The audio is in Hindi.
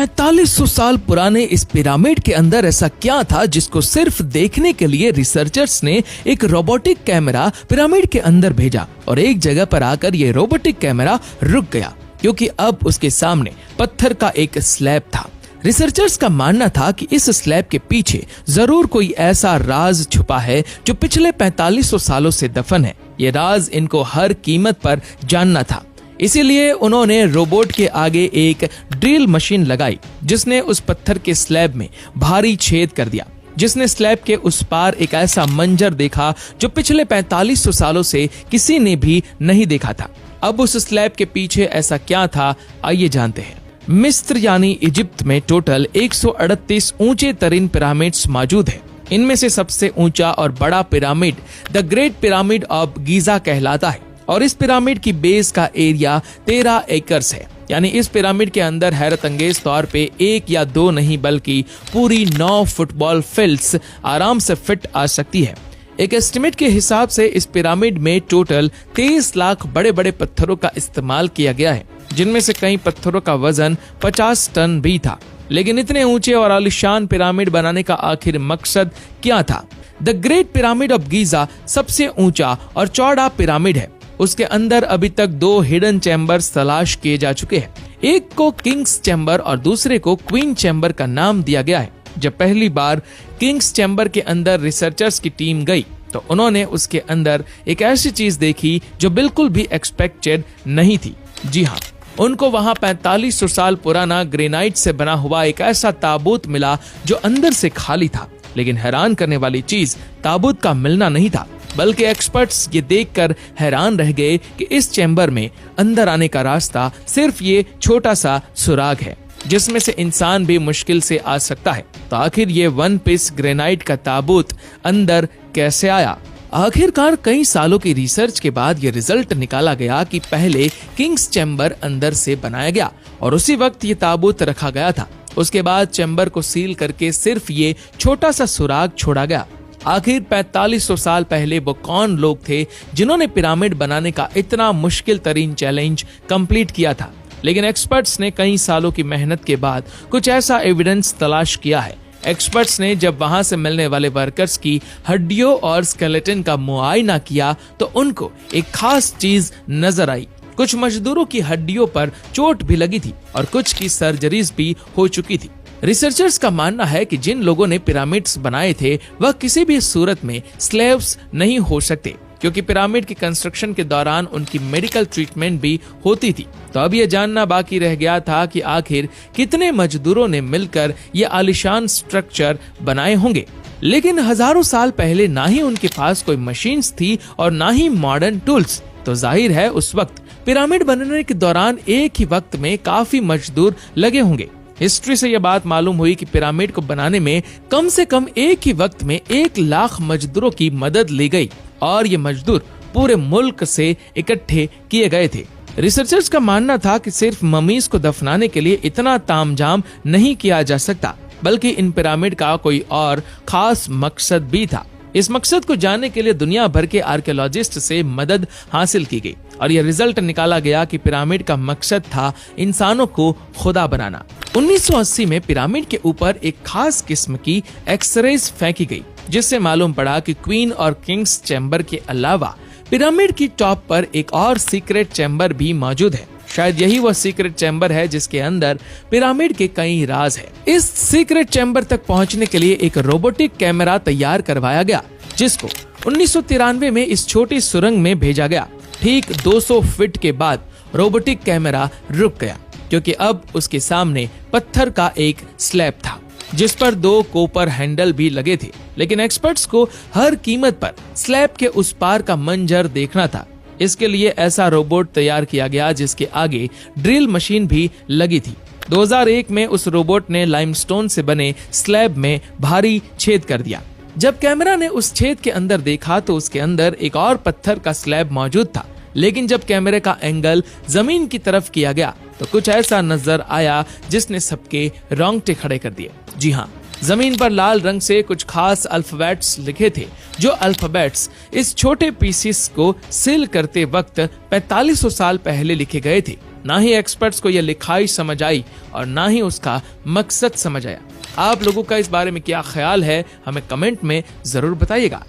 4500 साल पुराने इस पिरामिड के अंदर ऐसा क्या था जिसको सिर्फ देखने के लिए रिसर्चर्स ने एक रोबोटिक कैमरा पिरामिड के अंदर भेजा और एक जगह पर आकर ये रोबोटिक कैमरा रुक गया क्योंकि अब उसके सामने पत्थर का एक स्लैब था। रिसर्चर्स का मानना था कि इस स्लैब के पीछे जरूर कोई ऐसा राज छुपा है जो पिछले 4500 सालों से दफन है। ये राज इनको हर कीमत पर जानना था। इसीलिए उन्होंने रोबोट के आगे एक ड्रिल मशीन लगाई जिसने उस पत्थर के स्लैब में भारी छेद कर दिया, जिसने स्लैब के उस पार एक ऐसा मंजर देखा जो पिछले 4500 सालों से किसी ने भी नहीं देखा था। अब उस स्लैब के पीछे ऐसा क्या था, आइए जानते हैं। मिस्र यानी इजिप्ट में टोटल 138 ऊंचे तरीन पिरामिड्स मौजूद है। इनमें से सबसे ऊंचा और बड़ा pyramid the great pyramid of Giza कहलाता है और इस पिरामिड की बेस का एरिया 13 एकर्स है। यानी इस पिरामिड के अंदर हैरत अंगेज तौर पे 1 या 2 नहीं बल्कि पूरी 9 फुटबॉल फील्ड्स आराम से फिट आ सकती है। एक एस्टिमेट के हिसाब से इस पिरामिड में टोटल 23 लाख बड़े बड़े पत्थरों का इस्तेमाल किया गया है, जिनमें से कई पत्थरों का वजन 50 टन भी था। लेकिन इतने ऊंचे और आलीशान पिरामिड बनाने का आखिर मकसद क्या था? The great pyramid of Giza सबसे ऊंचा और चौड़ा पिरामिड है। उसके अंदर अभी तक 2 हिडन चैम्बर्स तलाश किए जा चुके हैं। एक को किंग्स चैम्बर और दूसरे को क्वीन चैम्बर का नाम दिया गया है। जब पहली बार किंग्स चैम्बर के अंदर रिसर्चर्स की टीम गई तो उन्होंने उसके अंदर एक ऐसी चीज देखी जो बिल्कुल भी एक्सपेक्टेड नहीं थी। जी हाँ, उनको वहां 4500 साल पुराना ग्रेनाइट से बना हुआ एक ऐसा ताबूत मिला जो अंदर से खाली था। लेकिन हैरान करने वाली चीज ताबूत का मिलना नहीं था, बल्कि एक्सपर्ट्स ये देखकर हैरान रह गए कि इस चैम्बर में अंदर आने का रास्ता सिर्फ ये छोटा सा सुराग है जिसमें से इंसान भी मुश्किल से आ सकता है। तो आखिर ये 1 पीस ग्रेनाइट का ताबूत अंदर कैसे आया? आखिरकार कई सालों की रिसर्च के बाद ये रिजल्ट निकाला गया कि पहले किंग्स चैम्बर अंदर से बनाया गया और उसी वक्त ये ताबूत रखा गया था। उसके बाद चैम्बर को सील करके सिर्फ ये छोटा सा सुराग छोड़ा गया। आखिर 4500 साल पहले वो कौन लोग थे जिन्होंने पिरामिड बनाने का इतना मुश्किल तरीन चैलेंज कंप्लीट किया था? लेकिन एक्सपर्ट्स ने कई सालों की मेहनत के बाद कुछ ऐसा एविडेंस तलाश किया है। एक्सपर्ट्स ने जब वहां से मिलने वाले वर्कर्स की हड्डियों और स्केलेटन का मुआयना किया तो उनको एक खास चीज नजर आई। कुछ मजदूरों की हड्डियों पर चोट भी लगी थी और कुछ की सर्जरीज भी हो चुकी थी। रिसर्चर्स का मानना है कि जिन लोगों ने पिरामिड्स बनाए थे वह किसी भी सूरत में स्लेव्स नहीं हो सकते, क्योंकि पिरामिड की कंस्ट्रक्शन के दौरान उनकी मेडिकल ट्रीटमेंट भी होती थी। तो अब यह जानना बाकी रह गया था कि आखिर कितने मजदूरों ने मिलकर ये आलीशान स्ट्रक्चर बनाए होंगे। लेकिन हजारों साल पहले ना ही उनके पास कोई मशीन्स थी और ना ही मॉडर्न टूल्स। तो जाहिर है उस वक्त पिरामिड बनने के दौरान एक ही वक्त में काफी मजदूर लगे होंगे। हिस्ट्री से यह बात मालूम हुई कि पिरामिड को बनाने में कम से कम एक ही वक्त में 1 लाख मजदूरों की मदद ली गई और ये मजदूर पूरे मुल्क से इकट्ठे किए गए थे। रिसर्चर्स का मानना था कि सिर्फ ममीज को दफनाने के लिए इतना तामझाम नहीं किया जा सकता, बल्कि इन पिरामिड का कोई और खास मकसद भी था। इस मकसद को जानने के लिए दुनिया भर के आर्कियोलॉजिस्ट से मदद हासिल की गई और यह रिजल्ट निकाला गया कि पिरामिड का मकसद था इंसानों को खुदा बनाना। 1980 में पिरामिड के ऊपर एक खास किस्म की एक्सरेज फेंकी गई, जिससे मालूम पड़ा कि क्वीन और किंग्स चैम्बर के अलावा पिरामिड की टॉप पर एक और सीक्रेट चैम्बर भी मौजूद है। शायद यही वह सीक्रेट चैम्बर है जिसके अंदर पिरामिड के कई राज है। इस सीक्रेट चैम्बर तक पहुंचने के लिए एक रोबोटिक कैमरा तैयार करवाया गया, जिसको 1993 में इस छोटी सुरंग में भेजा गया। ठीक 200 फीट के बाद रोबोटिक कैमरा रुक गया, क्योंकि अब उसके सामने पत्थर का एक स्लैब था जिस पर 2 कोपर हैंडल भी लगे थे। लेकिन एक्सपर्ट्स को हर कीमत पर स्लैब के उस पार का मंजर देखना था। इसके लिए ऐसा रोबोट तैयार किया गया जिसके आगे ड्रिल मशीन भी लगी थी। 2001 में उस रोबोट ने लाइमस्टोन से बने स्लैब में भारी छेद कर दिया। जब कैमरा ने उस छेद के अंदर देखा तो उसके अंदर एक और पत्थर का स्लैब मौजूद था। लेकिन जब कैमरे का एंगल जमीन की तरफ किया गया तो कुछ ऐसा नजर आया जिसने सबके रोंगटे खड़े कर दिए। जी हाँ, जमीन पर लाल रंग से कुछ खास अल्फाबेट्स लिखे थे, जो अल्फाबेट्स इस छोटे पीसीस को सील करते वक्त 4500 साल पहले लिखे गए थे। ना ही एक्सपर्ट्स को यह लिखाई समझ आई और ना ही उसका मकसद समझ आया। आप लोगों का इस बारे में क्या ख्याल है, हमें कमेंट में जरूर बताइएगा।